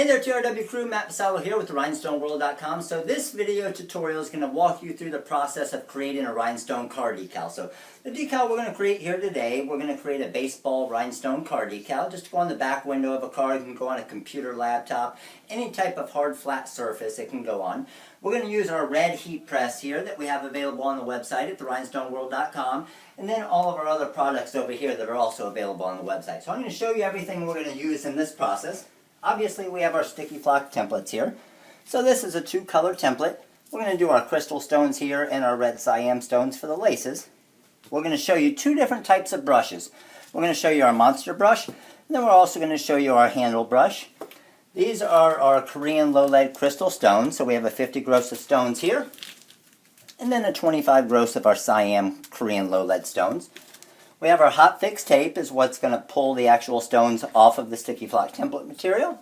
Hey there TRW crew, Matt Vassallo here with RhinestoneWorld.com. So this video tutorial is going to walk you through the process of creating a rhinestone car decal. So the decal we're going to create here today, we're going to create a baseball rhinestone car decal. Just to go on the back window of a car, you can go on a computer, laptop, any type of hard flat surface it can go on. We're going to use our red heat press here that we have available on the website at RhinestoneWorld.com, and then all of our other products over here that are also available on the website. So I'm going to show you everything we're going to use in this process. Obviously, we have our sticky flock templates here. So this is a two-color template. We're going to do our crystal stones here and our red cyan stones for the laces. We're going to show you two different types of brushes. We're going to show you our monster brush, and then we're also going to show you our handle brush. These are our Korean low-lead crystal stones. So we have a 50 gross of stones here, and then a 25 gross of our cyan Korean low-lead stones. We have our hot fix tape is what's going to pull the actual stones off of the sticky flock template material.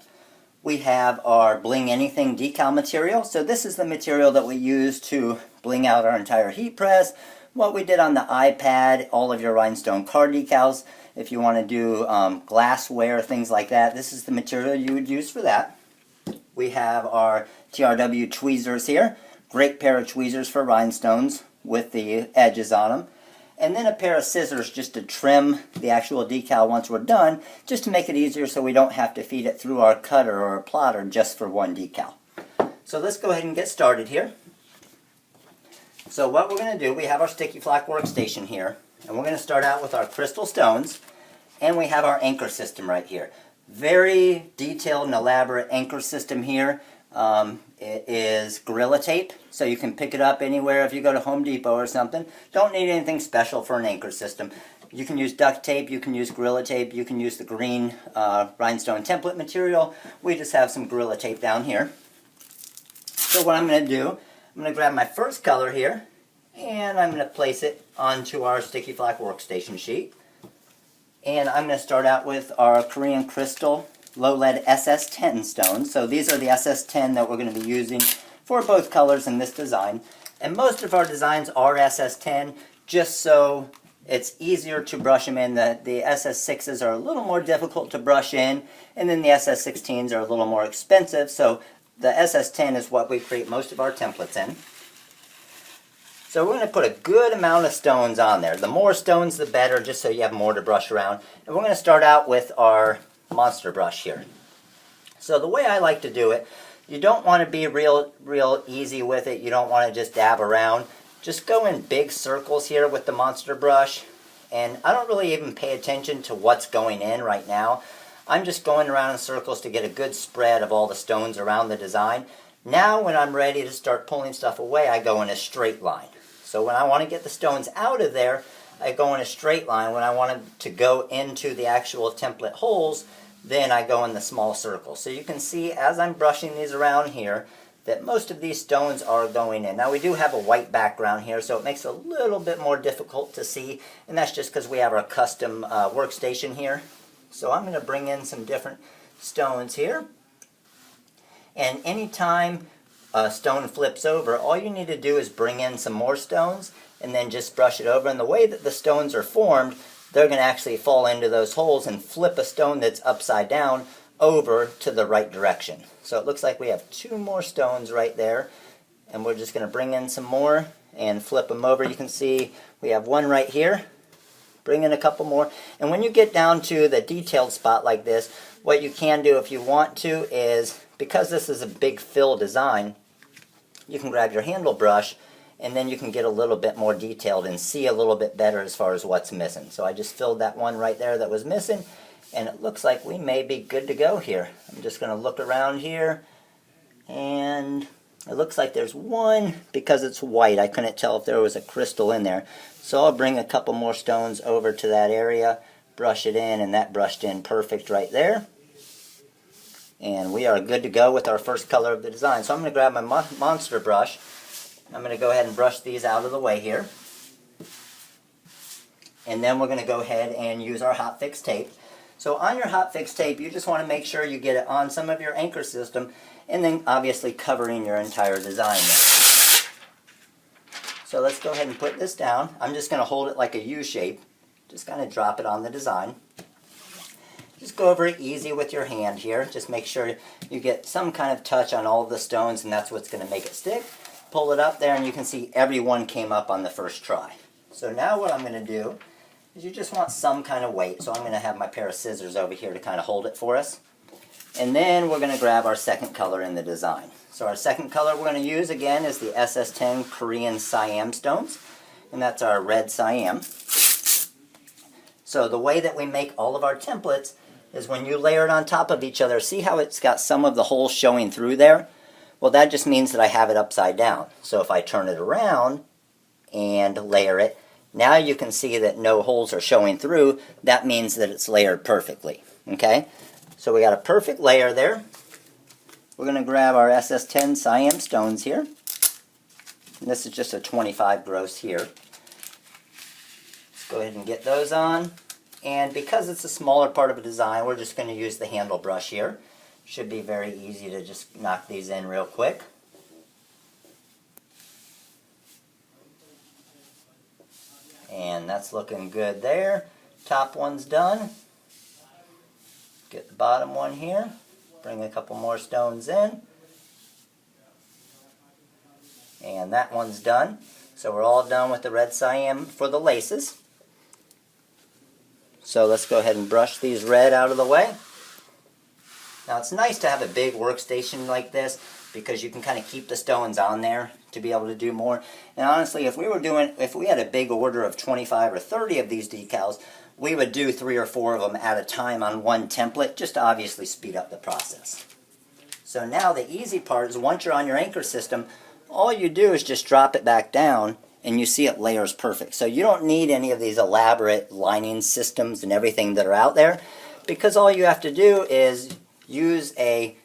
We have our Bling-N-E-Thing decal material. So this is the material that we use to bling out our entire heat press. What we did on the iPad, all of your rhinestone car decals. If you want to do glassware, things like that, this is the material you would use for that. We have our TRW tweezers here. Great pair of tweezers for rhinestones with the edges on them. And then a pair of scissors just to trim the actual decal once we're done, just to make it easier so we don't have to feed it through our cutter or our plotter just for one decal. So let's go ahead and get started here. So what we're going to do, we have our sticky flock workstation here, and we're going to start out with our crystal stones, and we have our anchor system right here. Very detailed and elaborate anchor system here. It is Gorilla Tape, so you can pick it up anywhere if you go to Home Depot or something. Don't need anything special for an anchor system. You can use duct tape, you can use Gorilla Tape, you can use the green rhinestone template material. We just have some Gorilla Tape down here. So what I'm going to do, I'm going to grab my first color here, and I'm going to place it onto our sticky flock workstation sheet. And I'm going to start out with our Korean crystal low-lead SS10 stones. So these are the SS10 that we're going to be using for both colors in this design. And most of our designs are SS10 just so it's easier to brush them in. The SS6s are a little more difficult to brush in, and then the SS16s are a little more expensive. So the SS10 is what we create most of our templates in. So we're going to put a good amount of stones on there. The more stones the better, just so you have more to brush around. And we're going to start out with our monster brush here. So the way I like to do it, you don't want to be real easy with it. You don't want to just dab around. Just go in big circles here with the monster brush. And I don't really even pay attention to what's going in right now. I'm just going around in circles to get a good spread of all the stones around the design. Now when I'm ready to start pulling stuff away, I go in a straight line. So when I want to get the stones out of there, I go in a straight line. When I want it to go into the actual template holes, then I go in the small circle. So you can see as I'm brushing these around here that most of these stones are going in. Now we do have a white background here, so it makes it a little bit more difficult to see, and that's just because we have our custom workstation here. So I'm going to bring in some different stones here. And anytime a stone flips over, all you need to do is bring in some more stones and then just brush it over. And the way that the stones are formed, they're going to actually fall into those holes and flip a stone that's upside down over to the right direction. So it looks like we have two more stones right there, and we're just going to bring in some more and flip them over. You can see we have one right here. Bring in a couple more. And when you get down to the detailed spot like this, what you can do if you want to is, because this is a big fill design, you can grab your handle brush and then you can get a little bit more detailed and see a little bit better as far as what's missing. So I just filled that one right there that was missing, and it looks like we may be good to go here. I'm just going to look around here, and it looks like there's one, because it's white, I couldn't tell if there was a crystal in there. So I'll bring a couple more stones over to that area, brush it in, and that brushed in perfect right there. And we are good to go with our first color of the design. So I'm going to grab my monster brush. I'm going to go ahead and brush these out of the way here. And then we're going to go ahead and use our hot fix tape. So on your hot fix tape, you just want to make sure you get it on some of your anchor system, and then obviously covering your entire design there. So let's go ahead and put this down. I'm just going to hold it like a U shape. Just kind of drop it on the design. Just go over it easy with your hand here. Just make sure you get some kind of touch on all of the stones, and that's what's going to make it stick. Pull it up there, and you can see every one came up on the first try. So now what I'm going to do is you just want some kind of weight. So I'm going to have my pair of scissors over here to kind of hold it for us. And then we're going to grab our second color in the design. So our second color we're going to use again is the SS10 Korean Siam stones. And that's our red Siam. So the way that we make all of our templates is when you layer it on top of each other, see how it's got some of the holes showing through there? Well, that just means that I have it upside down. So if I turn it around and layer it, now you can see that no holes are showing through. That means that it's layered perfectly. Okay? So we got a perfect layer there. We're going to grab our SS10 Siam stones here. And this is just a 25 gross here. Let's go ahead and get those on. And because it's a smaller part of a design, we're just going to use the handle brush here. Should be very easy to just knock these in real quick. And that's looking good there. Top one's done. Get the bottom one here. Bring a couple more stones in. And that one's done. So we're all done with the red Siam for the laces. So let's go ahead and brush these red out of the way. Now it's nice to have a big workstation like this because you can kind of keep the stones on there to be able to do more. And honestly, if we had a big order of 25 or 30 of these decals, we would do 3 or 4 of them at a time on one template just to obviously speed up the process. So now the easy part is once you're on your anchor system, all you do is just drop it back down and you see it layers perfect. So you don't need any of these elaborate lining systems and everything that are out there, because all you have to do is use a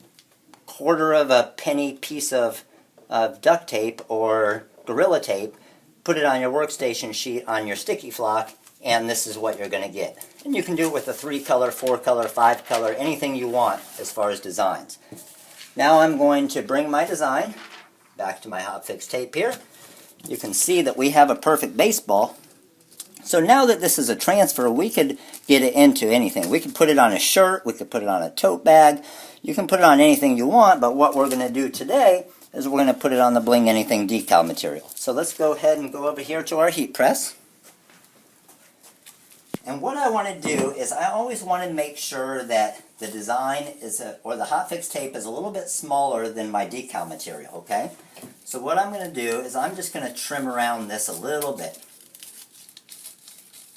quarter of a penny piece of duct tape or Gorilla Tape, put it on your workstation sheet on your sticky flock, and this is what you're going to get. And you can do it with a 3-color, 4-color, 5-color, anything you want as far as designs. Now I'm going to bring my design back to my hotfix tape here. You can see that we have a perfect baseball. So now that this is a transfer, we could get it into anything. We could put it on a shirt, we could put it on a tote bag. You can put it on anything you want, but what we're going to do today is we're going to put it on the Bling-N-E-Thing decal material. So let's go ahead and go over here to our heat press. And what I want to do is I always want to make sure that the design is, or the hotfix tape is a little bit smaller than my decal material, okay? So what I'm going to do is I'm just going to trim around this a little bit.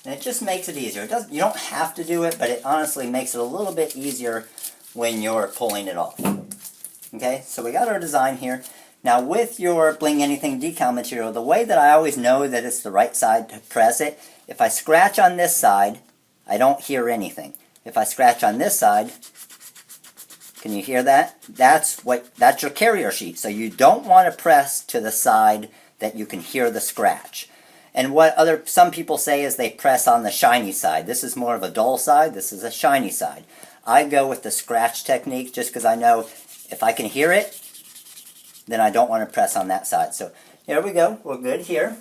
And it just makes it easier. You don't have to do it, but it honestly makes it a little bit easier when you're pulling it off. Okay, so we got our design here. Now with your Bling-N-E-Thing decal material, the way that I always know that it's the right side to press it, if I scratch on this side, I don't hear anything. If I scratch on this side, can you hear that? That's your carrier sheet. So you don't want to press to the side that you can hear the scratch. And what some people say is they press on the shiny side. This is more of a dull side. This is a shiny side. I go with the scratch technique just because I know if I can hear it, then I don't want to press on that side. So here we go. We're good here.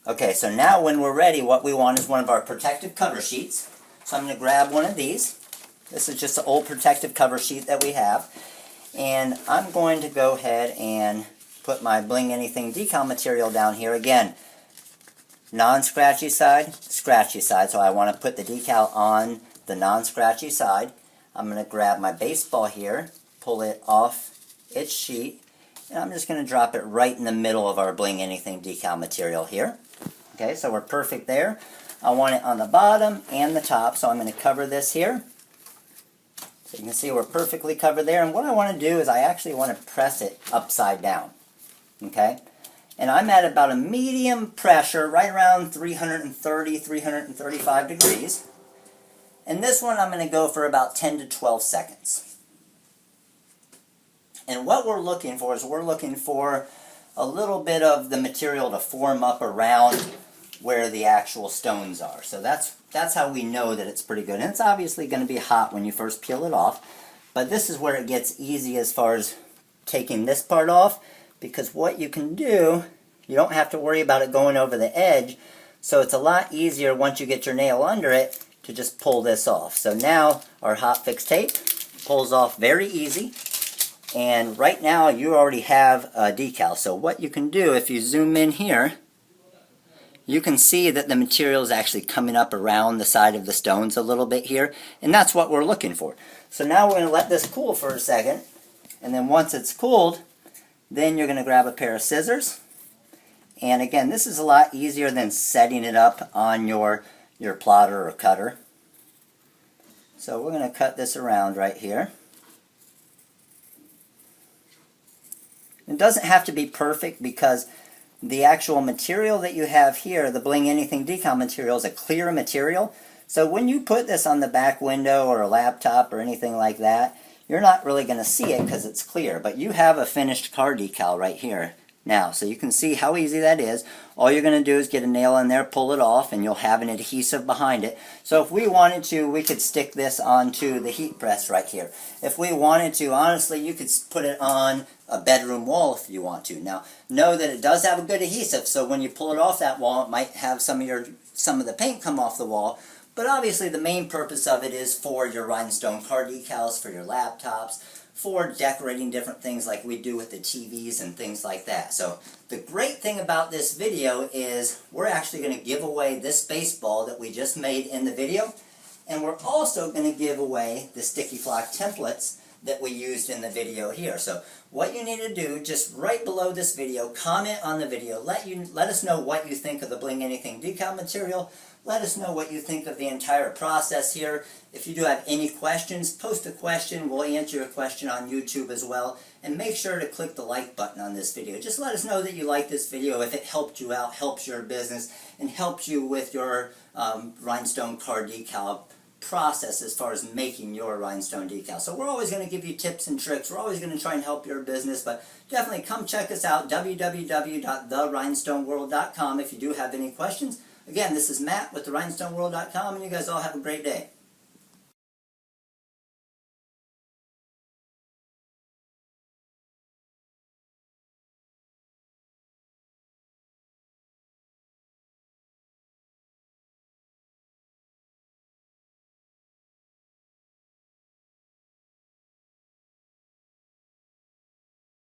Okay, so now when we're ready, what we want is one of our protective cover sheets. So I'm going to grab one of these. This is just an old protective cover sheet that we have. And I'm going to go ahead and put my Bling-N-E-Thing decal material down here again. Non-scratchy side, scratchy side. So I want to put the decal on the non-scratchy side. I'm going to grab my baseball here, pull it off its sheet, and I'm just going to drop it right in the middle of our Bling-N-E-Thing decal material here. Okay, so we're perfect there. I want it on the bottom and the top, so I'm going to cover this here. So you can see we're perfectly covered there, and what I want to do is I actually want to press it upside down. Okay? And I'm at about a medium pressure, right around 330, 335 degrees. And this one I'm going to go for about 10 to 12 seconds. And what we're looking for is we're looking for a little bit of the material to form up around where the actual stones are. So that's how we know that it's pretty good. And it's obviously going to be hot when you first peel it off. But this is where it gets easy as far as taking this part off. Because what you can do, you don't have to worry about it going over the edge. So it's a lot easier once you get your nail under it to just pull this off. So now our hot fix tape pulls off very easy. And right now you already have a decal. So what you can do, if you zoom in here, you can see that the material is actually coming up around the side of the stones a little bit here. And that's what we're looking for. So now we're going to let this cool for a second. And then once it's cooled, then you're going to grab a pair of scissors. And again, this is a lot easier than setting it up on your plotter or cutter. So we're going to cut this around right here. It doesn't have to be perfect because the actual material that you have here, the Bling-N-E-Thing decal material, is a clear material. So when you put this on the back window or a laptop or anything like that, you're not really going to see it because it's clear. But you have a finished car decal right here now. So you can see how easy that is. All you're going to do is get a nail in there, pull it off, and you'll have an adhesive behind it. So if we wanted to, we could stick this onto the heat press right here. If we wanted to, honestly, you could put it on a bedroom wall if you want to. Now, know that it does have a good adhesive, so when you pull it off that wall, it might have some of the paint come off the wall. But obviously the main purpose of it is for your rhinestone car decals, for your laptops, for decorating different things like we do with the TVs and things like that. So the great thing about this video is we're actually going to give away this baseball that we just made in the video, and we're also going to give away the sticky flock templates that we used in the video here. So what you need to do, just right below this video, comment on the video, let us know what you think of the Bling-N-E-Thing decal material. Let us know what you think of the entire process here. If you do have any questions, post a question. We'll answer your question on YouTube as well. And make sure to click the like button on this video. Just let us know that you like this video, if it helped you out, helps your business, and helps you with your rhinestone car decal process as far as making your rhinestone decal. So we're always going to give you tips and tricks. We're always going to try and help your business, but definitely come check us out, www.therhinestoneworld.com, if you do have any questions. Again, this is Matt with therhinestoneworld.com, and you guys all have a great day.